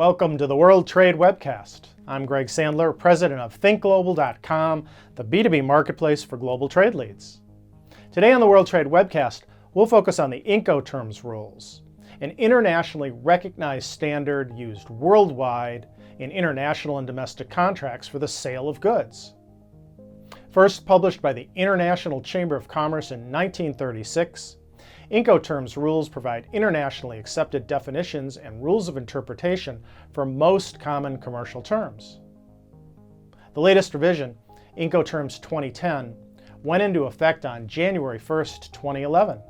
Welcome to the World Trade Webcast. I'm Greg Sandler, president of ThinkGlobal.com, the B2B marketplace for global trade leads. Today on the World Trade Webcast, we'll focus on the Incoterms rules, an internationally recognized standard used worldwide in international and domestic contracts for the sale of goods. First published by the International Chamber of Commerce in 1936, Incoterms rules provide internationally accepted definitions and rules of interpretation for most common commercial terms. The latest revision, Incoterms 2010, went into effect on January 1st, 2011.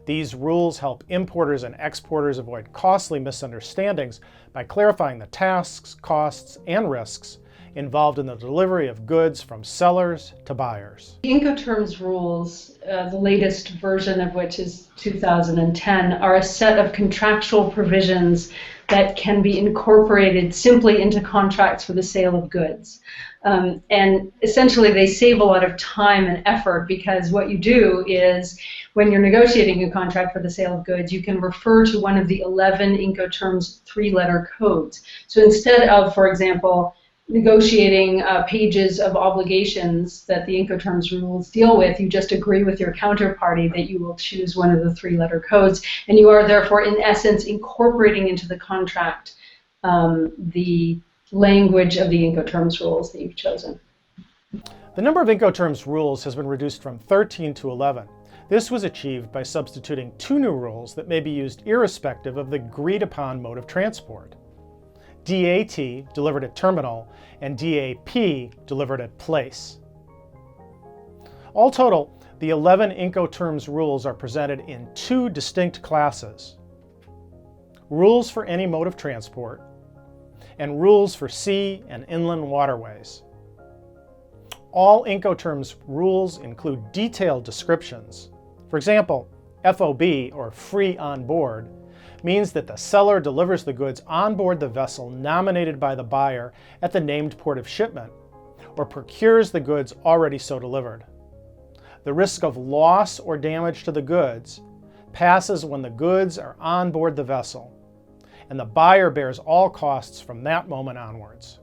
These rules help importers and exporters avoid costly misunderstandings by clarifying the tasks, costs, and risks involved in the delivery of goods from sellers to buyers. The Incoterms rules, the latest version of which is 2010, are a set of contractual provisions that can be incorporated simply into contracts for the sale of goods. And essentially they save a lot of time and effort, because what you do is when you're negotiating a contract for the sale of goods, you can refer to one of the 11 Incoterms three-letter codes. So instead of, for example, negotiating pages of obligations that the Incoterms rules deal with, you just agree with your counterparty that you will choose one of the three-letter codes, and you are therefore in essence incorporating into the contract the language of the Incoterms rules that you've chosen. The number of Incoterms rules has been reduced from 13 to 11. This was achieved by substituting two new rules that may be used irrespective of the agreed-upon mode of transport. DAT, delivered at terminal, and DAP, delivered at place. All total, the 11 Incoterms rules are presented in two distinct classes: rules for any mode of transport, and rules for sea and inland waterways. All Incoterms rules include detailed descriptions. For example, FOB, or free on board, means that the seller delivers the goods on board the vessel nominated by the buyer at the named port of shipment, or procures the goods already so delivered. The risk of loss or damage to the goods passes when the goods are on board the vessel, and the buyer bears all costs from that moment onwards.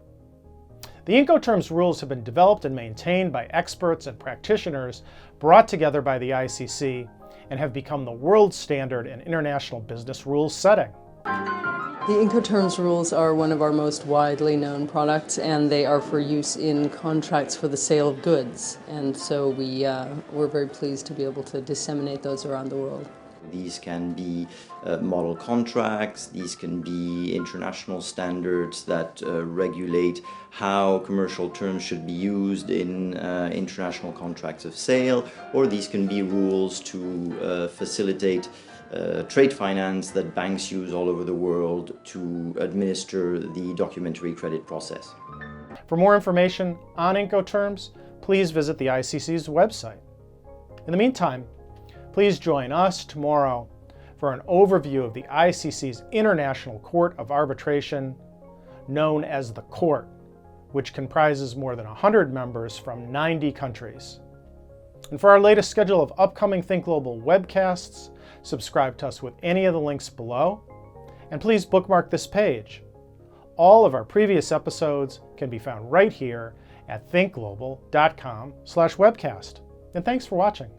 The Incoterms rules have been developed and maintained by experts and practitioners brought together by the ICC, and have become the world standard in international business rules setting. The Incoterms rules are one of our most widely known products, and they are for use in contracts for the sale of goods. And so we're very pleased to be able to disseminate those around the world. These can be model contracts, these can be international standards that regulate how commercial terms should be used in international contracts of sale, or these can be rules to facilitate trade finance that banks use all over the world to administer the documentary credit process. For more information on Incoterms, please visit the ICC's website. In the meantime, please join us tomorrow for an overview of the ICC's International Court of Arbitration, known as the Court, which comprises more than 100 members from 90 countries. And for our latest schedule of upcoming Think Global webcasts, subscribe to us with any of the links below, and please bookmark this page. All of our previous episodes can be found right here at thinkglobal.com/webcast. And thanks for watching.